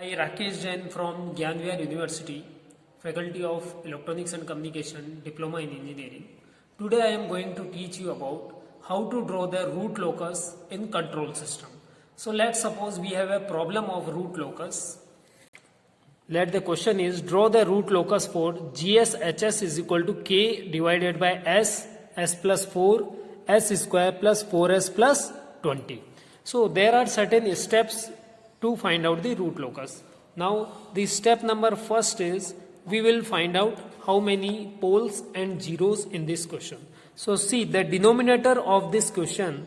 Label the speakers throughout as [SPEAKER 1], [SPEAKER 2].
[SPEAKER 1] I Rakesh Jain from Gyanvihar University, Faculty of Electronics and Communication, Diploma in Engineering. Today I am going to teach you about how to draw the root locus in control system. So let's suppose we have a problem of root locus. Let the question is draw the root locus for GSHS is equal to K divided by S plus 4, S square plus 4S plus 20. So there are certain steps to find out the root locus. Now the step number first is we will find out how many poles and zeros in this question. So see the denominator of this question,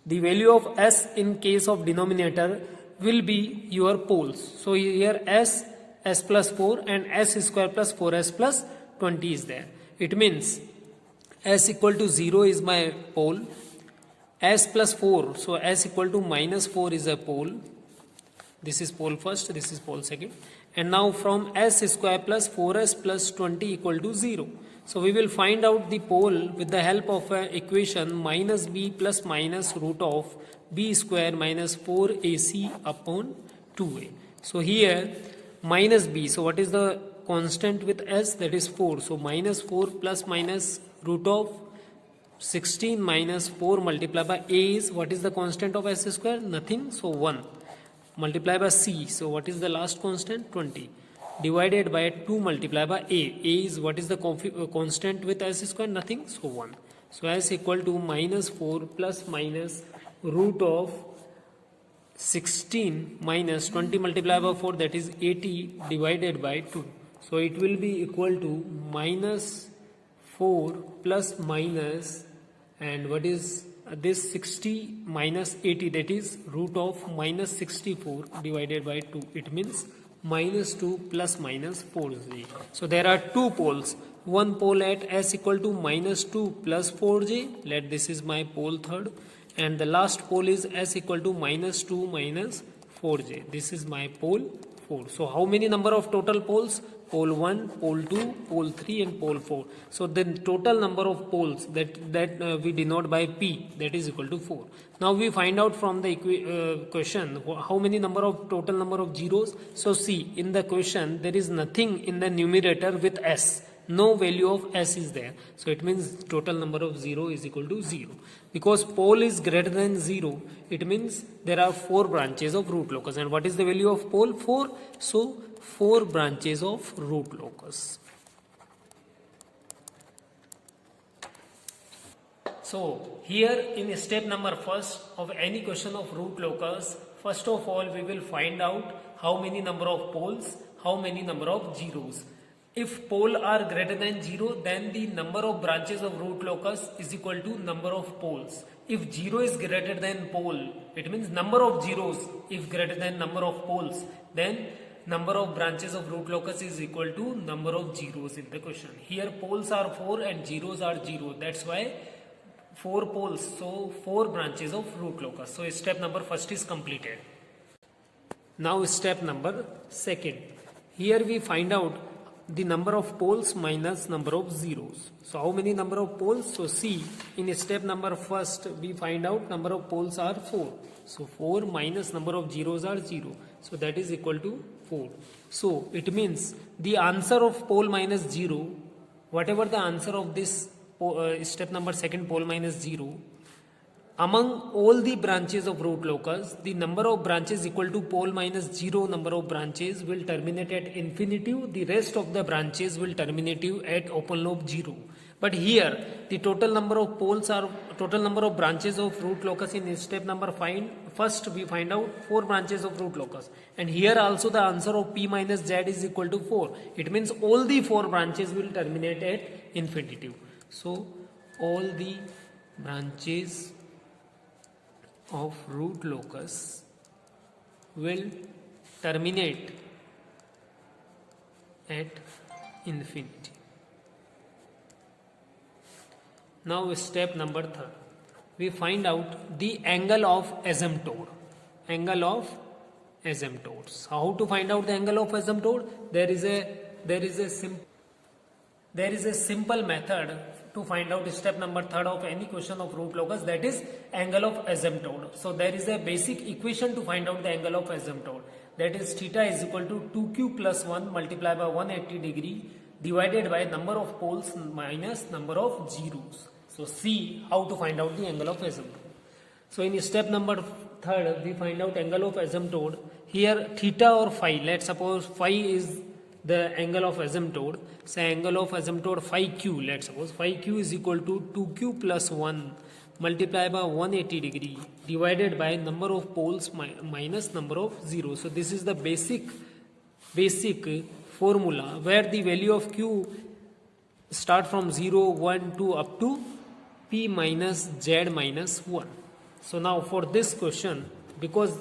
[SPEAKER 1] the value of S in case of denominator will be your poles. So here S plus 4 and S square plus 4S plus 20 is there. It means S equal to 0 is my pole. S plus 4, so S equal to minus 4 is a pole. This is pole first, this is pole second. And now from S square plus 4S plus 20 equal to 0. So we will find out the pole with the help of an equation minus B plus minus root of B square minus 4AC upon 2A. So here minus B, so what is the constant with S? That is 4. So minus 4 plus minus root of 16 minus 4 multiplied by A is, what is the constant of S square? Nothing, so 1. Multiply by C, so what is the last constant? 20. Divided by 2 multiplied by A. A is, what is the constant with S square? Nothing, so 1. So S equal to minus 4 plus minus root of 16 minus 20 multiplied by 4, that is 80 divided by 2. So it will be equal to minus 4 plus minus, and what is this 60 minus 80, that is root of minus 64 divided by 2. It means minus 2 plus minus 4j. So there are two poles. One pole at S equal to minus 2 plus 4j. Let this is my pole third. And the last pole is S equal to minus 2 minus 4j. This is my pole 4. So how many number of total poles? Pole 1, pole 2, pole 3 and pole 4. So the total number of poles that we denote by P, that is equal to 4. Now we find out from the question how many total number of zeros. So see, in the question there is nothing in the numerator with S. No value of S is there. So it means total number of 0 is equal to 0. Because pole is greater than 0, it means there are 4 branches of root locus. And what is the value of pole? 4. So 4 branches of root locus. So here in step number first of any question of root locus, first of all we will find out how many number of poles, how many number of zeros. If pole are greater than 0, then the number of branches of root locus is equal to number of poles. If 0 is greater than pole, it means number of zeros if greater than number of poles, then number of branches of root locus is equal to number of zeros in the question. Here poles are 4 and zeros are 0. That's why 4 poles, so 4 branches of root locus. So step number first is completed. Now step number second. Here we find out the number of poles minus number of zeros. So how many number of poles? So see, in step number first we find out number of poles are 4. So 4 minus number of zeros are 0. So that is equal to 4. So it means the answer of pole minus 0, whatever the answer of this step number second, pole minus 0, among all the branches of root locus, the number of branches equal to pole minus 0 number of branches will terminate at infinitive. The rest of the branches will terminate at open lobe 0. But here the total number of poles are total number of branches of root locus in step number first we find out 4 branches of root locus. And here also the answer of P minus Z is equal to 4. It means all the 4 branches will terminate at infinitive. So all the branches of root locus will terminate at infinity. Now step number third. We find out the angle of asymptote. Angle of asymptotes. How to find out the angle of asymptote? There is a simple method to find out step number third of any question of root locus, that is angle of asymptote. So there is a basic equation to find out the angle of asymptote. that is theta is equal to 2q plus 1 multiplied by 180 degree divided by number of poles minus number of zeros. So see how to find out the angle of asymptote. So in step number third, we find out angle of asymptote. Here theta or phi, let's suppose phi is the angle of asymptote. Say angle of asymptote phi q, let's suppose phi q is equal to 2q plus 1 multiplied by 180 degree divided by number of poles minus number of zeros. So this is the basic formula where the value of q start from 0, 1, 2 up to p minus z minus 1. So now for this question, because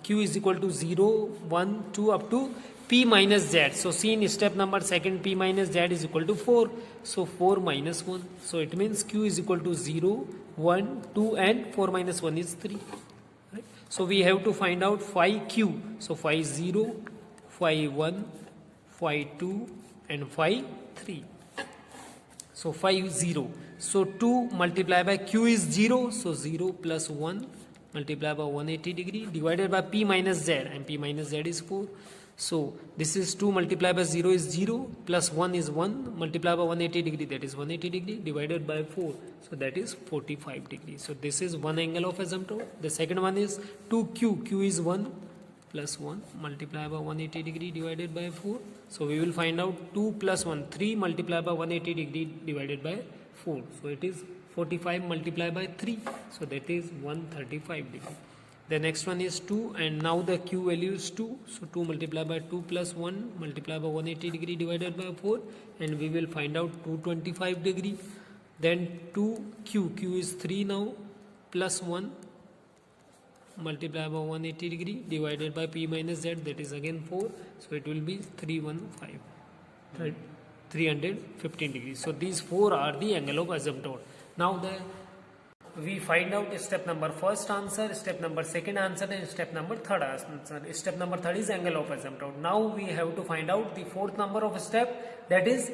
[SPEAKER 1] q is equal to 0, 1, 2 up to p minus z. So see in step number second, p minus z is equal to 4. So 4 minus 1. So it means q is equal to 0, 1, 2 and 4 minus 1 is 3. Right? So we have to find out phi q. So phi 0, phi 1, phi 2 and phi 3. So phi 0. So 2 multiplied by q is 0. So 0 plus 1 multiplied by 180 degree divided by p minus z, and p minus z is 4. So this is 2 multiplied by 0 is 0 plus 1 is 1 multiplied by 180 degree, that is 180 degree divided by 4. So that is 45 degrees. So this is one angle of asymptote. The second one is 2q. Q is 1 plus 1 multiplied by 180 degree divided by 4. So we will find out 2 plus 1, 3 multiplied by 180 degree divided by 4. So it is 45 multiplied by 3. So that is 135 degree. The next one is 2, and now the q value is 2. So 2 multiplied by 2 plus 1 multiplied by 180 degree divided by 4, and we will find out 225 degree. Then 2q, q is 3 now, plus 1 multiplied by 180 degree divided by p minus z, that is again 4. So it will be 315, 315 degrees. So these 4 are the angle of asymptote. Now we find out step number first answer, step number second answer, and step number third answer. Step number third is angle of asymptote. Now we have to find out the fourth number of step, that is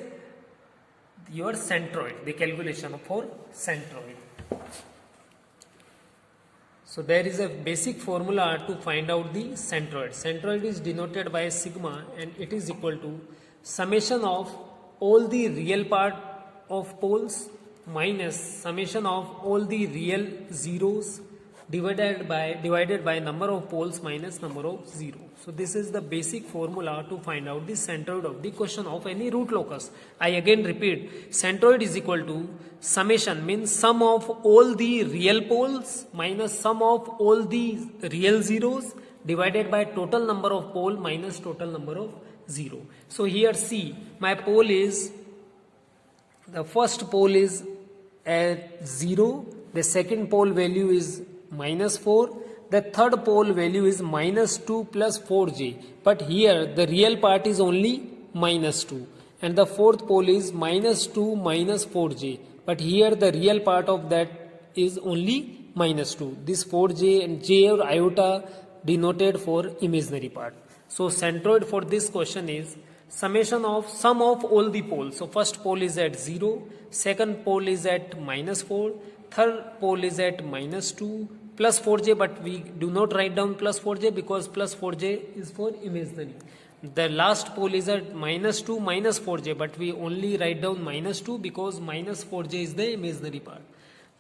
[SPEAKER 1] your centroid, the calculation for centroid. So there is a basic formula to find out the centroid. Centroid is denoted by sigma, and it is equal to summation of all the real part of poles minus summation of all the real zeros divided by number of poles minus number of zero. So this is the basic formula to find out the centroid of the question of any root locus. I again repeat, centroid is equal to summation, means sum of all the real poles minus sum of all the real zeros divided by total number of pole minus total number of zero. So here see, my pole is, the first pole is at 0, the second pole value is minus 4, the third pole value is minus 2 plus 4j, but here the real part is only minus 2, and the fourth pole is minus 2 minus 4j, but here the real part of that is only minus 2. This 4j and j or iota denoted for imaginary part. So centroid for this question is summation of sum of all the poles. So first pole is at 0, second pole is at minus 4, third pole is at minus 2 plus 4j, but we do not write down plus 4j because plus 4j is for imaginary. The last pole is at minus 2 minus 4j, but we only write down minus 2 because minus 4j is the imaginary part.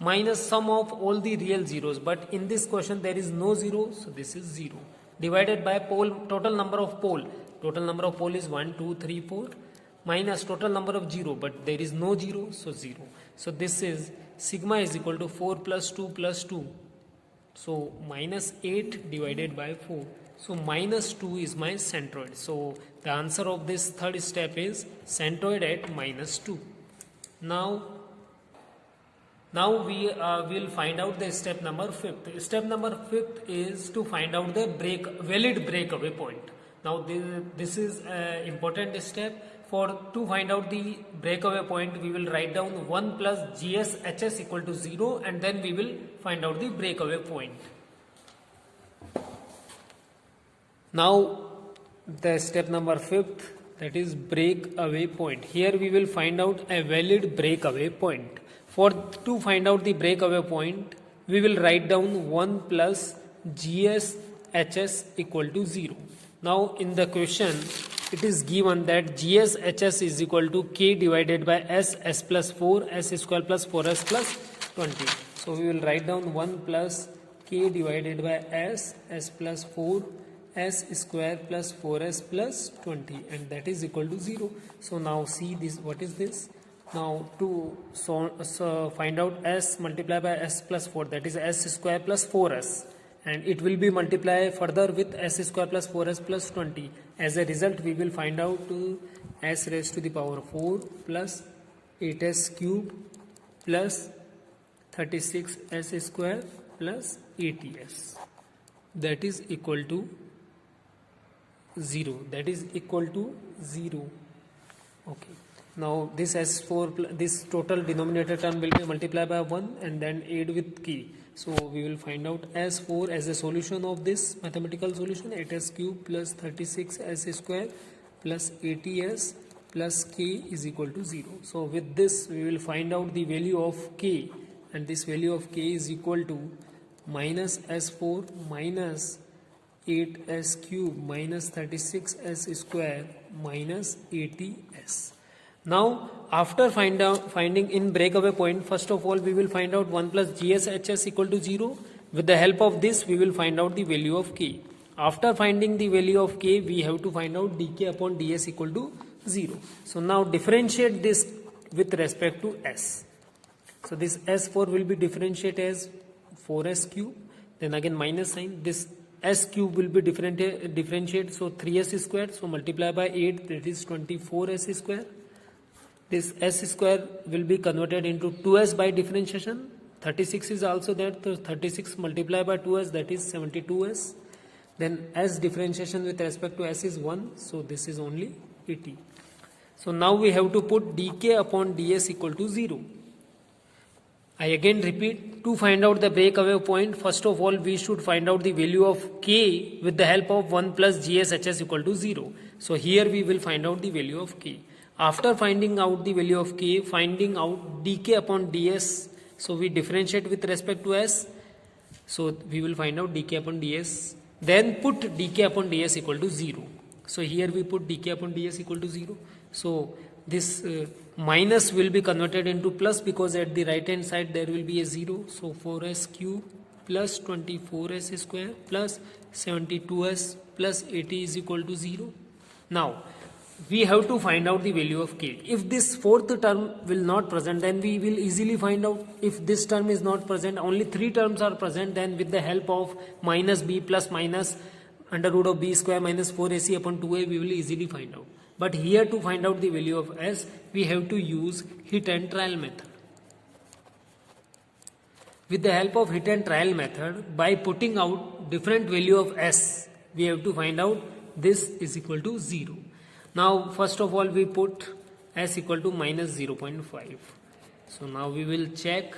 [SPEAKER 1] Minus sum of all the real zeros, but in this question there is no zero, so this is 0. Divided by pole, total number of pole. Total number of pole is 1, 2, 3, 4 minus total number of 0, but there is no 0, so 0. So this is sigma is equal to 4 plus 2 plus 2. So minus 8 divided by 4. So minus 2 is my centroid. So the answer of this third step is centroid at minus 2. Now we will find out the step number 5th. Step number 5th is to find out the valid breakaway point. Now this is an important step. To find out the breakaway point, we will write down 1 plus gs hs equal to 0, and then we will find out the breakaway point. Now the step number 5th, that is breakaway point. Here we will find out a valid breakaway point. To find out the breakaway point, we will write down 1 plus gs HS equal to 0. Now in the question it is given that GS HS is equal to K divided by S plus 4 S square plus 4S plus 20. So we will write down 1 plus K divided by S plus 4 S square plus 4S plus 20, and that is equal to 0. So now see this, what is this? Now to find out S multiplied by S plus 4, that is S square plus 4S, and it will be multiplied further with S square plus 4S plus 20. As a result we will find out S raised to the power 4 plus 8S cube plus 36S square plus 80S, that is equal to 0. That is equal to 0. Okay. Now this S4, this total denominator term will be multiplied by 1 and then add with K. So we will find out S4 as a solution of this mathematical solution, 8S cube plus 36S square plus 80S plus K is equal to 0. So with this we will find out the value of K, and this value of K is equal to minus S4 minus 8S cube minus 36S square minus 80S. Now after finding in breakaway point, first of all we will find out 1 plus GSHS equal to 0. With the help of this we will find out the value of K. After finding the value of K, we have to find out dk upon ds equal to 0. So now differentiate this with respect to S. So this S4 will be differentiated as 4S cube, then again minus sign. This S cube will be differentiated, so 3S squared, so multiply by 8, that is 24S square. This S square will be converted into 2S by differentiation. 36 is also there, so 36 multiplied by 2S, that is 72S. Then S differentiation with respect to S is 1, so this is only 80. So now we have to put dk upon ds equal to 0. I again repeat, to find out the breakaway point, first of all we should find out the value of K with the help of 1 plus GSHS equal to 0. So here we will find out the value of K. After finding out the value of K, finding out dk upon ds, so we differentiate with respect to S, so we will find out dk upon ds, then put dk upon ds equal to 0. So here we put dk upon ds equal to 0. So this minus will be converted into plus, because at the right hand side there will be a 0. So 4s cube plus 24s square plus 72s plus 80 is equal to 0. Now we have to find out the value of K. If this fourth term will not present, then we will easily find out. If this term is not present, only 3 terms are present, then with the help of minus b plus minus under root of b square minus 4ac upon 2a, we will easily find out. But here to find out the value of S, we have to use hit and trial method. With the help of hit and trial method, by putting out different value of S, we have to find out this is equal to 0. Now first of all we put S equal to minus 0.5. So now we will check.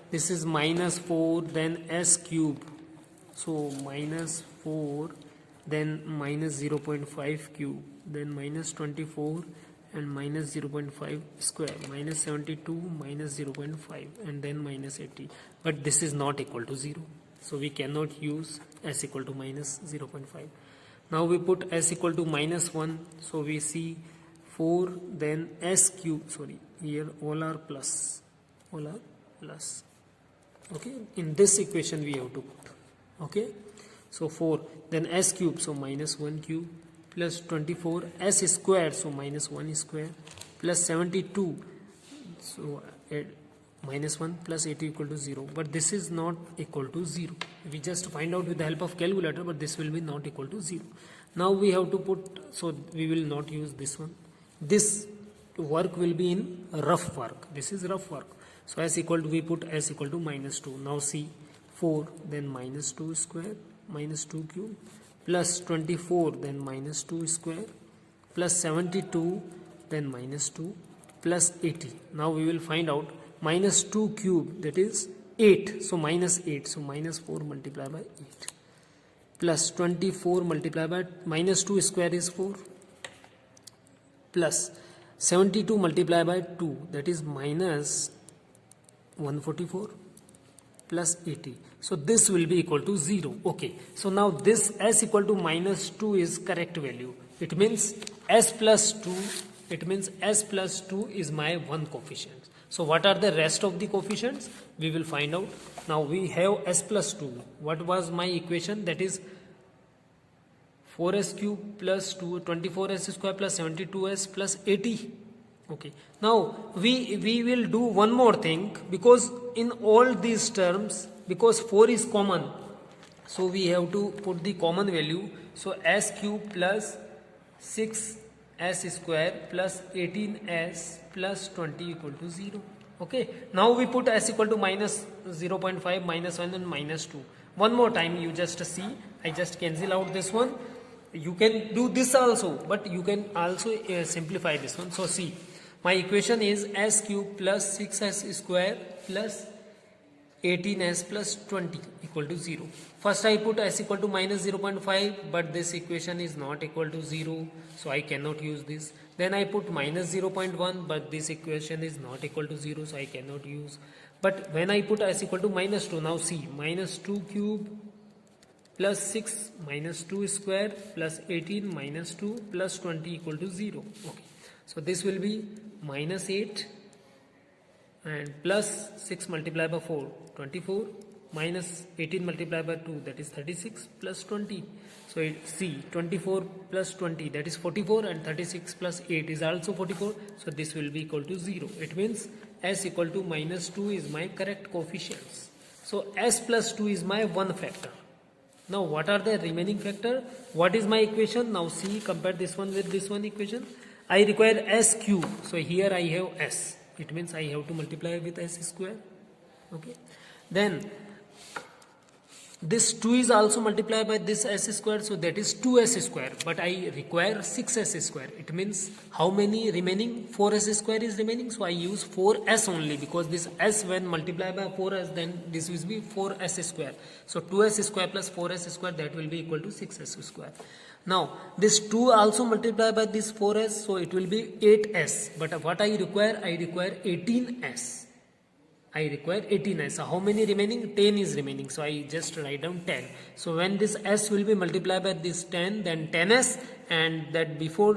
[SPEAKER 1] This is minus 4, then S cube. So minus 4, then minus 0.5 cube, then minus 24 and minus 0.5 square, minus 72 minus 0.5 and then minus 80. But this is not equal to 0. So we cannot use S equal to minus 0.5. Now we put S equal to minus 1. So we see 4, then S cube, here all are plus. Okay, in this equation we have to put. Okay, so 4, then S cube, so minus 1 cube plus 24 S square, so minus 1 square plus 72, so minus 1 plus 80 equal to 0. But this is not equal to 0. We just find out with the help of calculator, but this will be not equal to 0. Now we have to put, so we will not use this one. This work will be in rough work. This is rough work. So S equal to, we put S equal to minus 2. Now see 4, then minus 2 square, minus 2 cube, plus 24, then minus 2 square, plus 72, then minus 2, plus 80. Now we will find out minus 2 cube, that is 8. So minus 8. So minus 4 multiplied by 8. Plus 24 multiplied by minus 2 square is 4. Plus 72 multiplied by 2, that is minus 144. plus 80. So this will be equal to 0. Okay. So now this s equal to minus 2 is correct value. It means s plus 2, it means s plus 2 is my one coefficient. So what are the rest of the coefficients? We will find out. Now we have s plus 2. What was my equation? That is 4s cube plus 2, 24s square plus 72s plus 80. Okay. Now we will do one more thing, because in all these terms, because 4 is common, so we have to put the common value. So s cube plus 6s square plus 18s plus 20 equal to 0. Okay. Now we put s equal to minus 0.5, minus 1 and minus 2. One more time, you just see. I just cancel out this one. You can do this also, but you can also simplify this one. So see, my equation is s cube plus 6s square plus 18s plus 20 equal to 0. First I put s equal to minus 0.5, but this equation is not equal to 0, so I cannot use this. Then I put minus 0.1, but this equation is not equal to 0, so I cannot use. But when I put s equal to minus 2, now see, minus 2 cube plus 6 minus 2 square plus 18 minus 2 plus 20 equal to 0. Okay. So this will be minus 8 and plus 6 multiplied by 4, 24, minus 18 multiplied by 2, that is 36 plus 20. So see, 24 plus 20, that is 44, and 36 plus 8 is also 44. So this will be equal to 0. It means s equal to minus 2 is my correct coefficients. So s plus 2 is my one factor. Now what are the remaining factor? What is my equation? Now see, compare this one with this one equation. I require s cube. So here I have s. It means I have to multiply with s square. Okay. Then this 2 is also multiplied by this s square. So that is 2s square. But I require 6s square. It means how many remaining? 4s square is remaining. So I use 4s only, because this s when multiplied by 4s, then this will be 4s square. So 2s square plus 4s square, that will be equal to 6s square. Now this 2 also multiplied by this 4s, so it will be 8s. But what I require? I require 18s. I require 18s. So how many remaining? 10 is remaining. So I just write down 10. So when this s will be multiplied by this 10, then 10s, and that before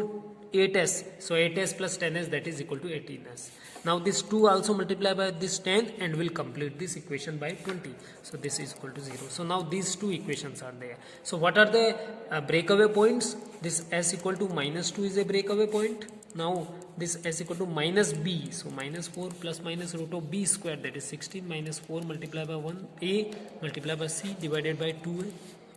[SPEAKER 1] 8s. So 8s plus 10s, that is equal to 18s. Now this 2 also multiply by this 10 and will complete this equation by 20. So this is equal to 0. So now these two equations are there. So what are the breakaway points? This s equal to minus 2 is a breakaway point. Now this s equal to minus b. So minus 4 plus minus root of b square, that is 16, minus 4 multiplied by 1a multiplied by c divided by 2a.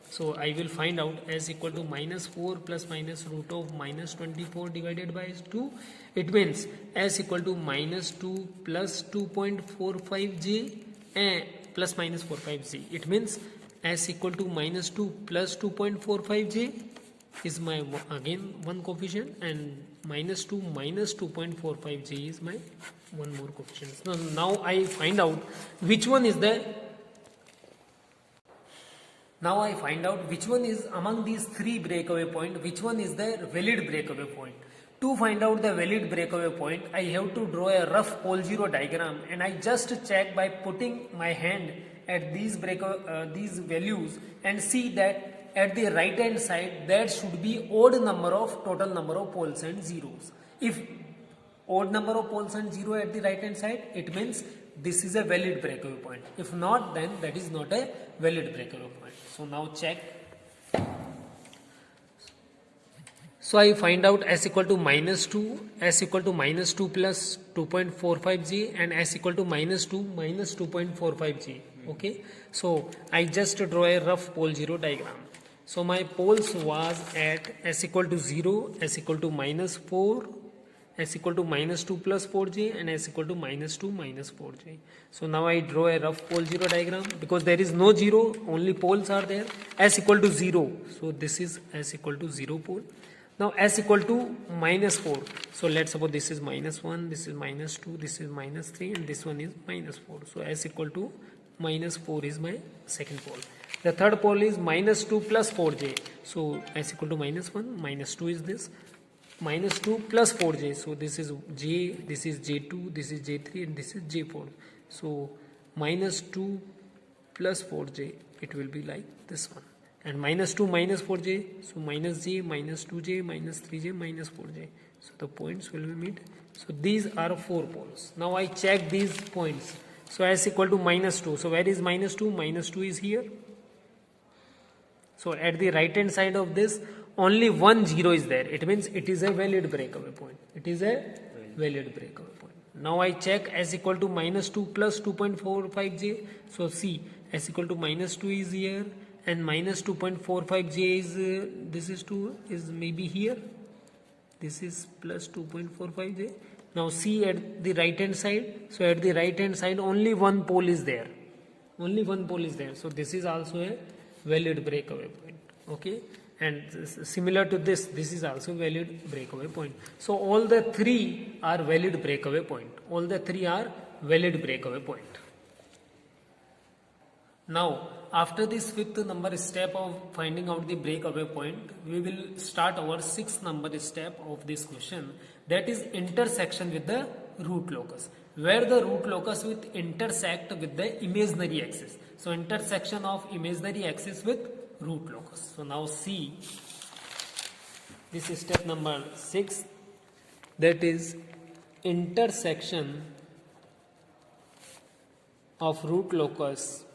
[SPEAKER 1] So I will find out s equal to minus 4 plus minus root of minus 24 divided by 2. It means s equal to minus 2 plus 2.45j and plus minus 45j. It means s equal to minus 2 plus 2.45j is my again one coefficient, and minus 2 minus 2.45j is my one more coefficient. So now I find out which one is the Now I find out which one is among these three breakaway point, which one is the valid breakaway point. To find out the valid breakaway point, I have to draw a rough pole zero diagram, and I just check by putting my hand at these values and see that at the right hand side there should be odd number of total number of poles and zeros. If odd number of poles and zero at the right hand side, it means this is a valid breakaway point. If not, then that is not a valid breakaway point. So now check. So I find out s equal to minus 2, s equal to minus 2 plus 2.45j, and s equal to minus 2 minus 2.45j. Okay. So I just draw a rough pole zero diagram. So my poles was at s equal to 0, s equal to minus 4, s equal to minus 2 plus 4j, and s equal to minus 2 minus 4j. So now I draw a rough pole zero diagram, because there is no 0, only poles are there. S equal to 0, so this is s equal to 0 pole. Now s equal to minus 4, so let's suppose this is minus 1, this is minus 2, this is minus 3, and this one is minus 4. So s equal to minus 4 is my second pole. The third pole is minus 2 plus 4j. So s equal to minus 1, minus 2 is this, minus 2 plus 4j. So this is j, this is j2, this is j3, and this is j4. So minus 2 plus 4j, it will be like this one. And minus 2 minus 4j, so minus j, minus 2j, minus 3j, minus 4j. So the points will be meet. So these are 4 poles. Now I check these points. So s equal to minus 2. So where is minus 2? Minus 2 is here. So at the right hand side of this, only one 0 is there. It means it is a valid breakaway point. It is a valid breakaway point. Now I check s equal to minus 2 plus 2.45j. So see, s equal to minus 2 is here and minus 2.45j is, this is 2 is maybe here. This is plus 2.45j. Now see at the right hand side. So at the right hand side only one pole is there. Only one pole is there. So this is also a valid breakaway point. Okay. And similar to this is also valid breakaway point. So all the three are valid breakaway point. All the three are valid breakaway point. Now, after this fifth number step of finding out the breakaway point, we will start our sixth number step of this question, that is intersection with the root locus, where the root locus will intersect with the imaginary axis. So intersection of imaginary axis with root locus. So now see, this is step number 6, that is intersection of root locus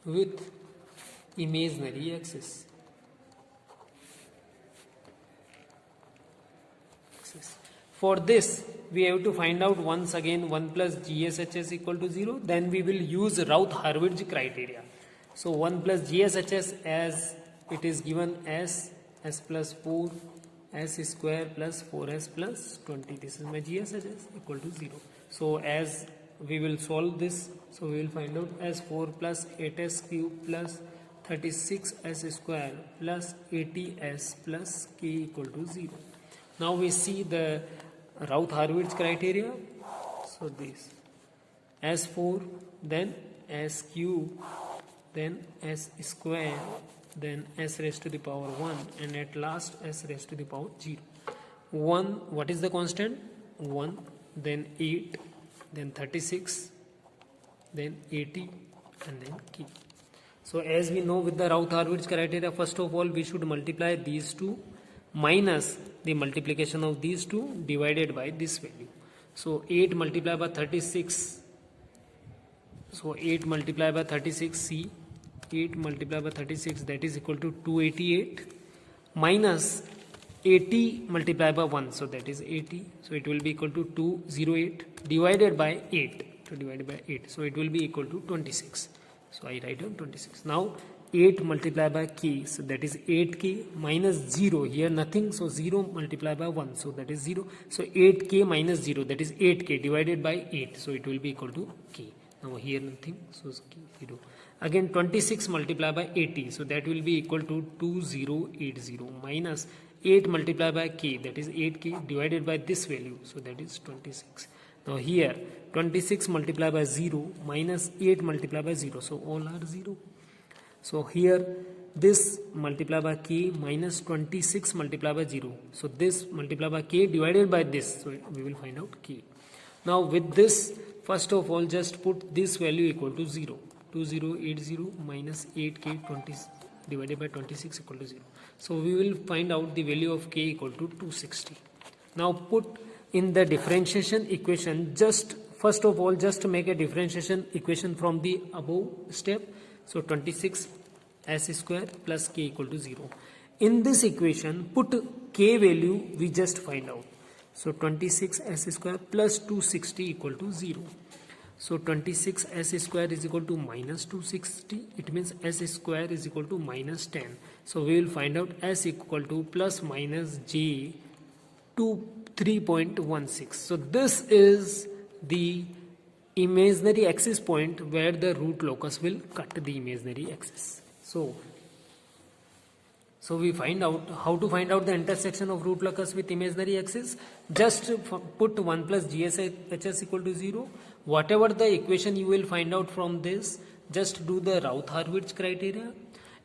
[SPEAKER 1] with imaginary axis. For this, we have to find out once again 1 plus GSHS equal to 0. Then we will use Routh-Hurwitz criteria. So 1 plus GSHS as it is given as s plus 4 s square plus 4s plus 20. This is my GSHS equal to 0. So as we will solve this, so we will find out s4 plus 8s cube plus 36s square plus 80s plus k equal to 0. Now we see the Routh-Hurwitz criteria. So this s4, then s cube, then s square, then s raised to the power 1, and at last s raised to the power 0. 1, what is the constant? 1, then 8, then 36, then 80, and then k. So as we know with the Routh-Hurwitz criteria, first of all we should multiply these two minus the multiplication of these two divided by this value. So 8 multiplied by 36. So 8 multiplied by 36, see, 8 multiplied by 36, that is equal to 288 minus 80 multiplied by 1, so that is 80. So it will be equal to 208 divided by 8. So divided by 8. So it will be equal to 26. So I write down 26. Now 8 multiplied by k, so that is 8k minus 0, here nothing, so 0 multiplied by 1, so that is 0. So 8k minus 0, that is 8k divided by 8, so it will be equal to k. Now here nothing, so k 0. Again 26 multiplied by 80, so that will be equal to 2080 minus 8 multiplied by k, that is 8k divided by this value, so that is 26. Now here 26 multiplied by 0 minus 8 multiplied by 0, so all are 0. So here this multiplied by k minus 26 multiplied by 0. So this multiplied by k divided by this. So we will find out k. Now with this, first of all just put this value equal to 0. 2080 minus 8k 20 divided by 26 equal to 0. So we will find out the value of k equal to 260. Now put in the differentiation equation, just first of all just make a differentiation equation from the above step. So 26 s square plus k equal to 0. In this equation, put k value we just find out. So 26 s square plus 260 equal to 0. So 26 s square is equal to minus 260. It means s square is equal to minus 10. So we will find out s equal to plus minus j to 3.16. So this is the imaginary axis point where the root locus will cut the imaginary axis. So we find out how to find out the intersection of root locus with imaginary axis. Just put 1 plus GSHS equal to 0. Whatever the equation you will find out from this, just do the Routh-Hurwitz criteria.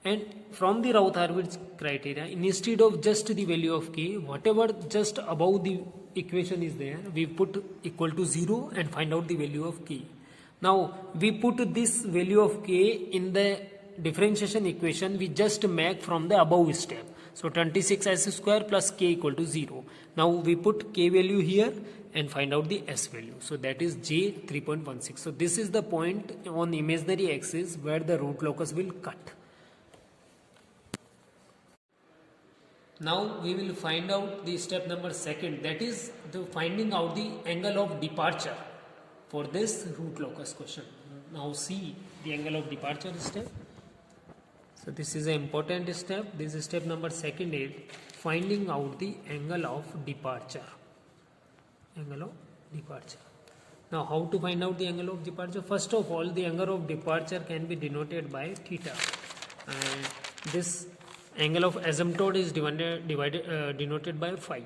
[SPEAKER 1] And from the Routh-Hurwitz criteria, instead of just the value of k, whatever just above the equation is there, we put equal to 0 and find out the value of k. Now we put this value of k in the differentiation equation we just make from the above step. So 26s square plus k equal to 0. Now we put k value here and find out the s value. So that is j 3.16. So this is the point on imaginary axis where the root locus will cut. Now we will find out the step number second, that is the finding out the angle of departure for this root locus question. Now see the angle of departure step. So this is an important step. This is step number second is finding out the angle of departure. Angle of departure. Now how to find out the angle of departure? First of all, the angle of departure can be denoted by theta, and this angle of asymptote is denoted by phi.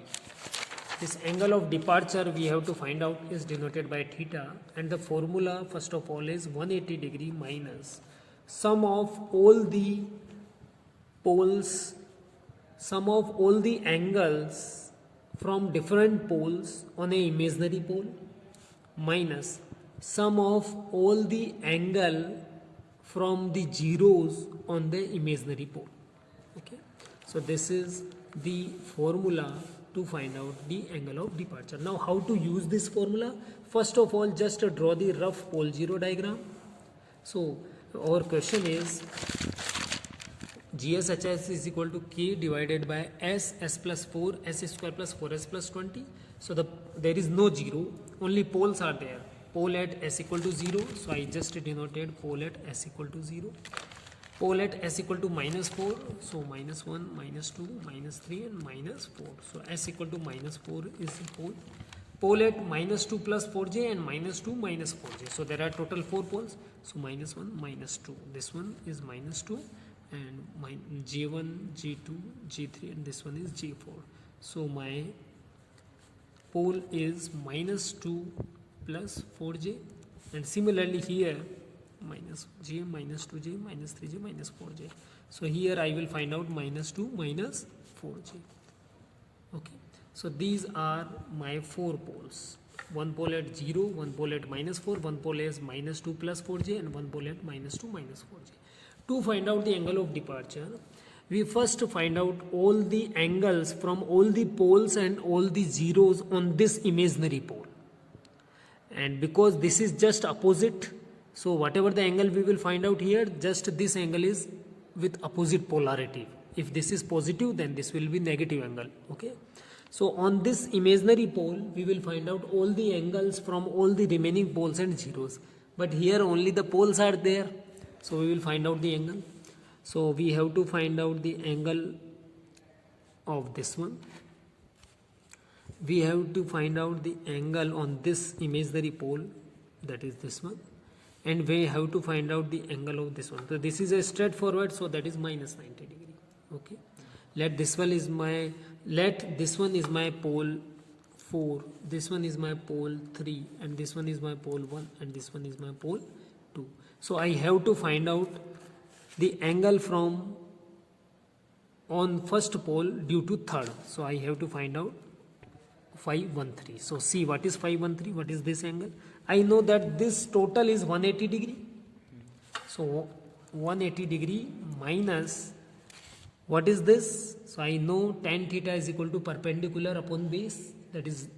[SPEAKER 1] This angle of departure we have to find out is denoted by theta, and the formula first of all is 180 degree minus sum of all the poles, sum of all the angles from different poles on a imaginary pole minus sum of all the angle from the zeros on the imaginary pole. Okay, so this is the formula to find out the angle of departure. Now how to use this formula? First of all, just draw the rough pole zero diagram. So our question is GSHS is equal to K divided by S plus 4, S square plus 4S plus 20. So there is no zero, only poles are there. Pole at S equal to 0, so I just denoted pole at S equal to 0. Pole at S equal to minus 4, so minus 1, minus 2, minus 3 and minus 4. So S equal to minus 4 is the pole. Pole at minus 2 plus 4j and minus 2 minus 4j. So there are total 4 poles. So minus 1, minus 2. This one is minus 2 and J1, J2, J3 and this one is J4. So my pole is minus 2 plus 4j, and similarly here minus j, minus 2j, minus 3j, minus 4j. So here I will find out minus 2 minus 4j. Okay. So these are my 4 poles. One pole at 0, one pole at minus 4, one pole is minus 2 plus 4j and one pole at minus 2 minus 4j. To find out the angle of departure, we first find out all the angles from all the poles and all the zeros on this imaginary pole. And because this is just opposite, so whatever the angle we will find out here, just this angle is with opposite polarity. If this is positive, then this will be negative angle. Okay. So on this imaginary pole, we will find out all the angles from all the remaining poles and zeros. But here only the poles are there. So we will find out the angle. So we have to find out the angle of this one. We have to find out the angle on this imaginary pole, that is this one. And we have to find out the angle of this one. So this is a straightforward, so that is minus 90 degree. Okay. Let this one is my pole 4, this one is my pole 3, and this one is my pole 1, and this one is my pole 2. So I have to find out the angle from on first pole due to third. So I have to find out phi 13. So see what is phi 13, what is this angle? I know that this total is 180 degree. So 180 degree minus what is this? So I know tan theta is equal to perpendicular upon base, that is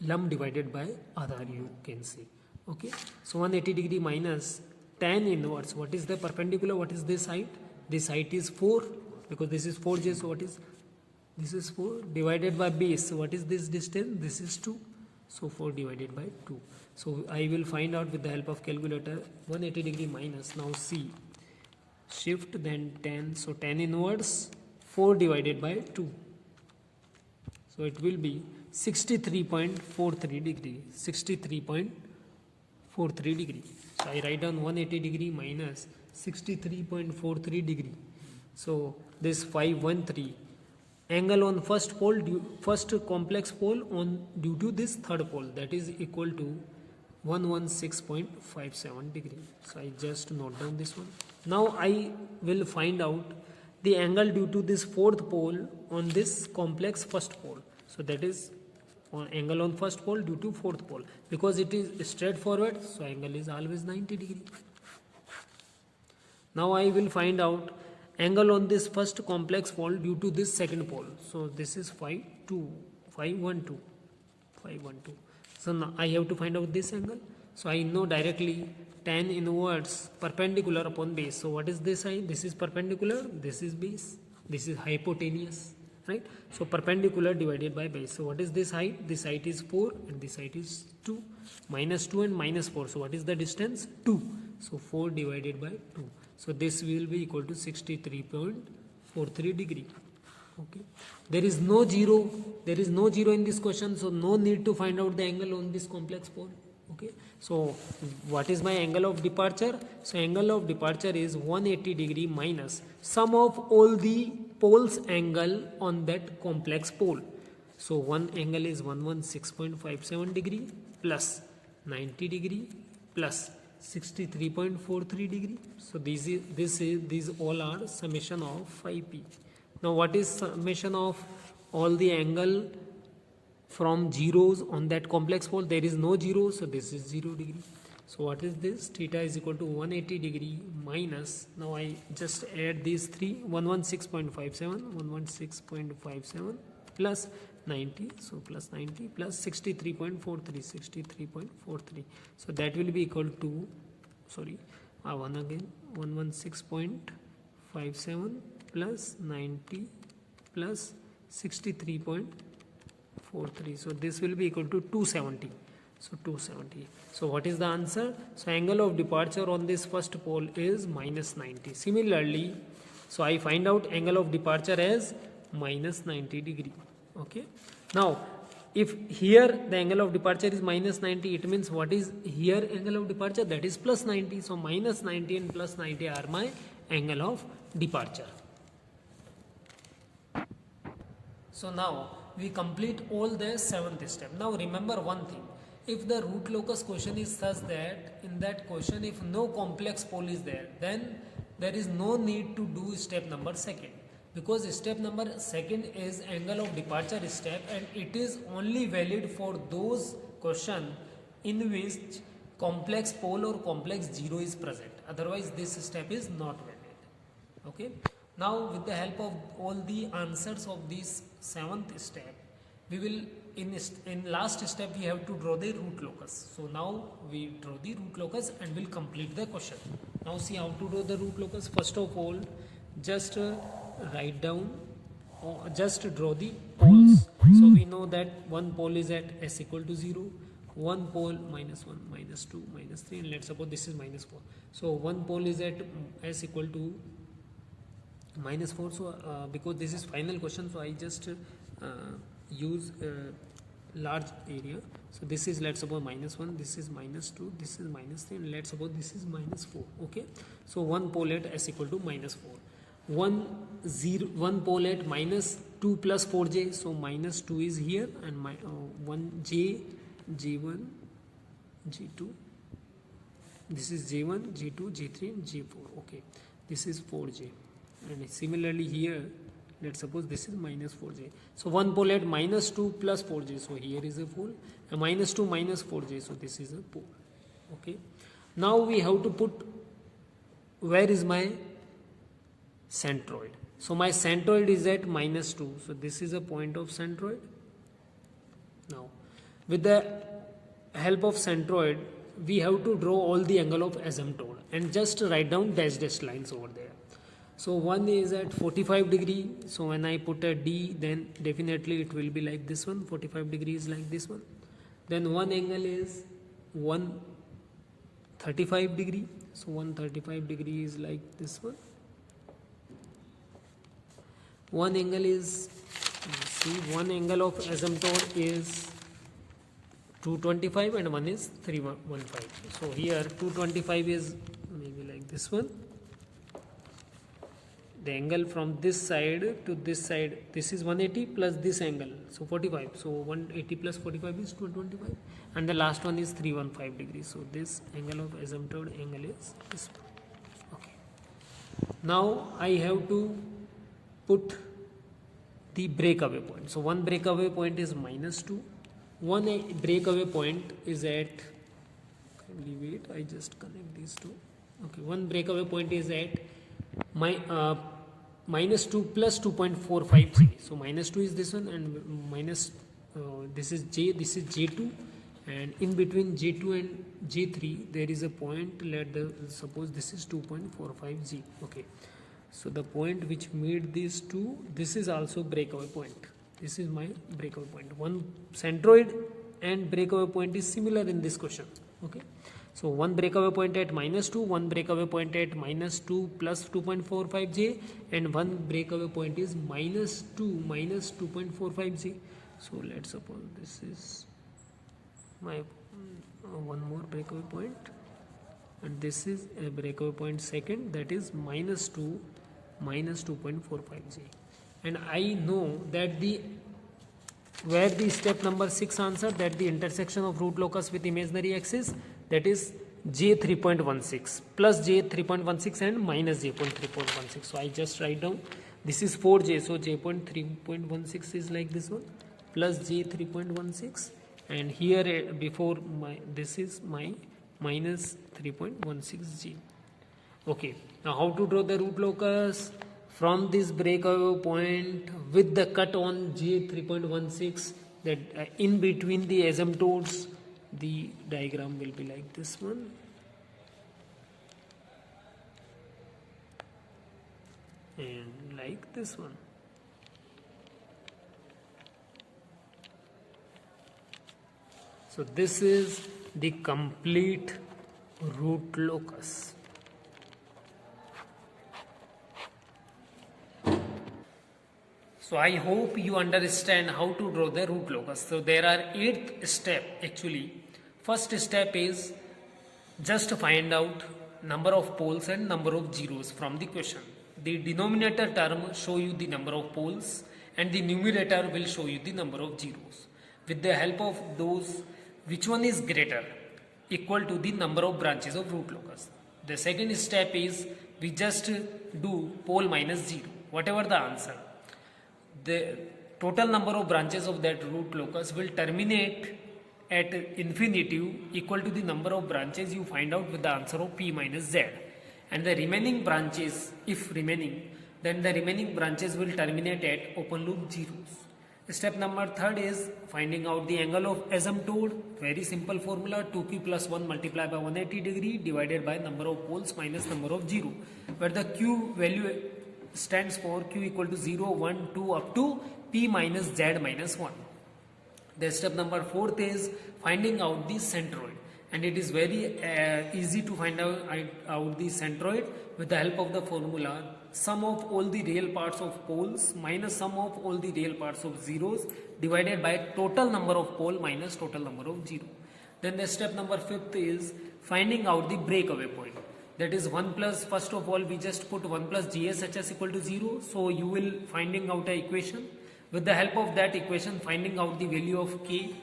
[SPEAKER 1] lump divided by Aadhar, you can see. Okay. So 180 degree minus tan inverse. What is the perpendicular? What is this height? This height is 4 because this is 4j. So what is this is 4 divided by base. So what is this distance? This is 2. So 4 divided by 2. So I will find out with the help of calculator 180 degree minus. Now see, shift then tan. So tan inverse 4 divided by 2. So it will be 63.43 degree. 63.43 degree. So I write down 180 degree minus 63.43 degree. So this 513 angle on first pole, first complex pole on due to this third pole, that is equal to 116.57 degree. So I just note down this one. Now I will find out the angle due to this fourth pole on this complex first pole. So that is angle on first pole due to fourth pole. Because it is straightforward, so angle is always 90 degree. Now I will find out angle on this first complex pole due to this second pole. So this is 512. So now I have to find out this angle. So I know directly tan inverse perpendicular upon base. So what is this side? This is perpendicular, this is base, this is hypotenuse, right? So perpendicular divided by base. So what is this height? This height is 4 and this height is 2. Minus 2 and minus 4. So what is the distance? 2. So 4 divided by 2. So this will be equal to 63.43 degree. Okay. There is no zero in this question, so no need to find out the angle on this complex pole. Okay. So what is my angle of departure? So angle of departure is 180 degree minus sum of all the poles angle on that complex pole. So one angle is 116.57 degree plus 90 degree plus 63.43 degree. So these all are summation of phi p. Now what is summation of all the angle from zeros on that complex pole? There is no zero, so this is 0 degree. So what is this? Theta is equal to 180 degree minus, now I just add these three, 116.57 plus 90, so plus 90 plus 63.43. So that will be equal to, sorry, one again, 116.57 plus 90 plus 63.43. So this will be equal to 270. So 270. So what is the answer? So angle of departure on this first pole is minus 90. Similarly, so I find out angle of departure as minus 90 degree. Okay. Now, if here the angle of departure is minus 90, it means what is here angle of departure? That is plus 90. So minus 90 and plus 90 are my angle of departure. So now we complete all the seventh step. Now remember one thing. If the root locus question is such that in that question if no complex pole is there, then there is no need to do step number second. Because step number second is angle of departure step and it is only valid for those question in which complex pole or complex zero is present. Otherwise this step is not valid. Okay. Now with the help of all the answers of this seventh step, we will in last step we have to draw the root locus. So now we draw the root locus and will complete the question. Now see how to draw the root locus. First of all, just write down or just draw the poles. So we know that one pole is at s equal to 0, one pole minus 1, minus 2, minus 3, and let's suppose this is minus 4. So one pole is at s equal to minus 4. So because this is final question, so I just use large area. So this is, let's suppose, minus 1, this is minus 2, this is minus 3, and let's suppose this is minus 4. Okay. So one pole at s equal to minus 4. One pole at minus 2 plus 4j, so minus 2 is here, and my 1j, j1, j2, this is j1, j2, j3, and j4. Okay, this is 4j, and similarly here, let's suppose this is minus 4j. So one pole at minus 2 plus 4j, so here is a pole, and minus 2 minus 4j, so this is a pole. Okay, now we have to put, where is my centroid? So my centroid is at minus 2. So this is a point of centroid. Now with the help of centroid, we have to draw all the angle of asymptote and just write down dashed lines over there. So one is at 45 degree. So when I put a D, then definitely it will be like this one. 45 degrees like this one. Then one angle is 135 degree. So 135 degree is like this one. One angle is, see, one angle of asymptote is 225 and one is 315. So here 225 is maybe like this one. The angle from this side to this side, this is 180 plus this angle, so 45. So 180 plus 45 is 225, and the last one is 315 degrees. So this angle of asymptote angle is this one. Okay. Now I have to put the breakaway point. So one breakaway point is minus 2, one breakaway point is at, wait, I just connect these two. Okay, one breakaway point is at my minus 2 plus 2.45 G. So minus 2 is this one, and minus this is J, this is J2, and in between J2 and J3 there is a point. Let the suppose this is 2.45 G. Okay, so the point which made these two, this is also breakaway point. This is my breakaway point. One centroid and breakaway point is similar in this question. Okay, so one breakaway point at minus 2, one breakaway point at minus 2 plus 2.45 J, and one breakaway point is minus 2 minus 2.45 J. So let's suppose this is my one more breakaway point, and this is a breakaway point second, that is minus 2 minus 2.45 J. And I know that where the step number 6 answer, that the intersection of root locus with imaginary axis, that is J 3.16 plus J 3.16 and minus J 3.16. So I just write down, this is 4J, so J 3.16 is like this one, plus J 3.16, and here before this is my minus 3.16 J. Okay, now how to draw the root locus? From this breakaway point with the cut on J 3.16, that in between the asymptotes, the diagram will be like this one. And like this one. So this is the complete root locus. So I hope you understand how to draw the root locus. So there are 8 steps actually. First step is just find out number of poles and number of zeros from the question. The denominator term show you the number of poles and the numerator will show you the number of zeros. With the help of those, which one is greater, equal to the number of branches of root locus. The second step is we just do pole minus 0, whatever the answer. The total number of branches of that root locus will terminate at infinitive equal to the number of branches you find out with the answer of P minus Z. And the remaining branches, if remaining, then the remaining branches will terminate at open loop zeros. Step number 3 is finding out the angle of asymptote. Very simple formula, 2Q plus 1 multiplied by 180 degree divided by number of poles minus number of 0, where the Q value stands for Q equal to 0, 1, 2 up to P minus Z minus 1. The step number 4 is finding out the centroid, and it is very easy to find out the centroid with the help of the formula sum of all the real parts of poles minus sum of all the real parts of zeros divided by total number of pole minus total number of zero. Then the step number 5 is finding out the breakaway point. That is 1 plus, first of all we just put 1 plus GSHS equal to 0. So you will finding out an equation. With the help of that equation, finding out the value of K.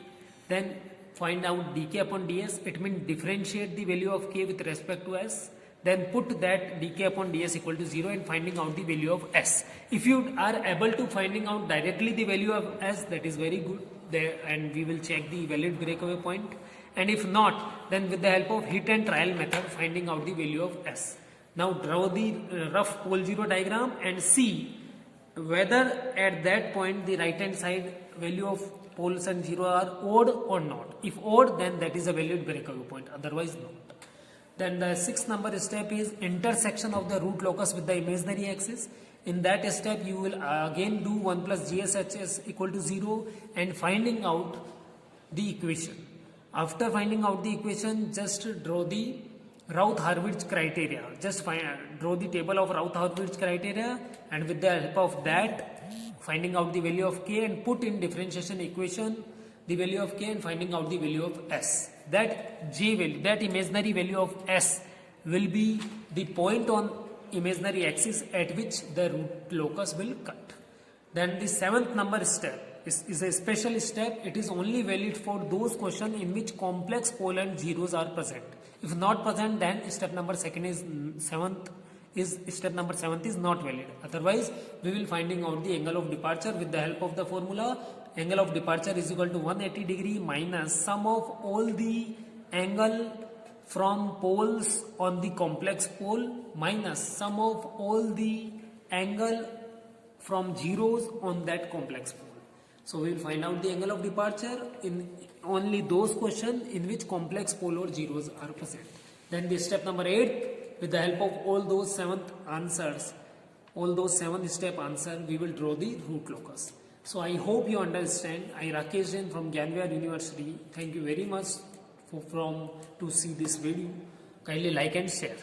[SPEAKER 1] Then find out dk upon ds. It means differentiate the value of K with respect to S. Then put that dk upon ds equal to 0 and finding out the value of S. If you are able to finding out directly the value of S, that is very good. There, and we will check the valid breakaway point. And if not, then with the help of hit and trial method, finding out the value of S. Now draw the rough pole zero diagram and see whether at that point the right hand side value of poles and zero are odd or not. If odd, then that is a valid breakaway point, otherwise not. Then the 6th number step is intersection of the root locus with the imaginary axis. In that step you will again do 1 plus GSHS equal to 0 and finding out the equation. After finding out the equation, just draw the Routh-Hurwitz criteria. Just draw the table of Routh-Hurwitz criteria, and with the help of that, finding out the value of K and put in differentiation equation the value of K and finding out the value of S. That J value, that imaginary value of S will be the point on imaginary axis at which the root locus will cut. Then the 7th number step is a special step. It is only valid for those questions in which complex pole and zeros are present. If not present, then step number 7th is step number 7th is not valid. Otherwise, we will finding out the angle of departure with the help of the formula. Angle of departure is equal to 180 degree minus sum of all the angle from poles on the complex pole minus sum of all the angle from zeros on that complex pole. So we will find out the angle of departure in only those questions in which complex pole or zeros are present. Then the step number 8, with the help of all those 7 answers, all those 7 step answer, we will draw the root locus. So I hope you understand. I Rakesh Jain from Gyan University. Thank you very much to see this video. Kindly like and share.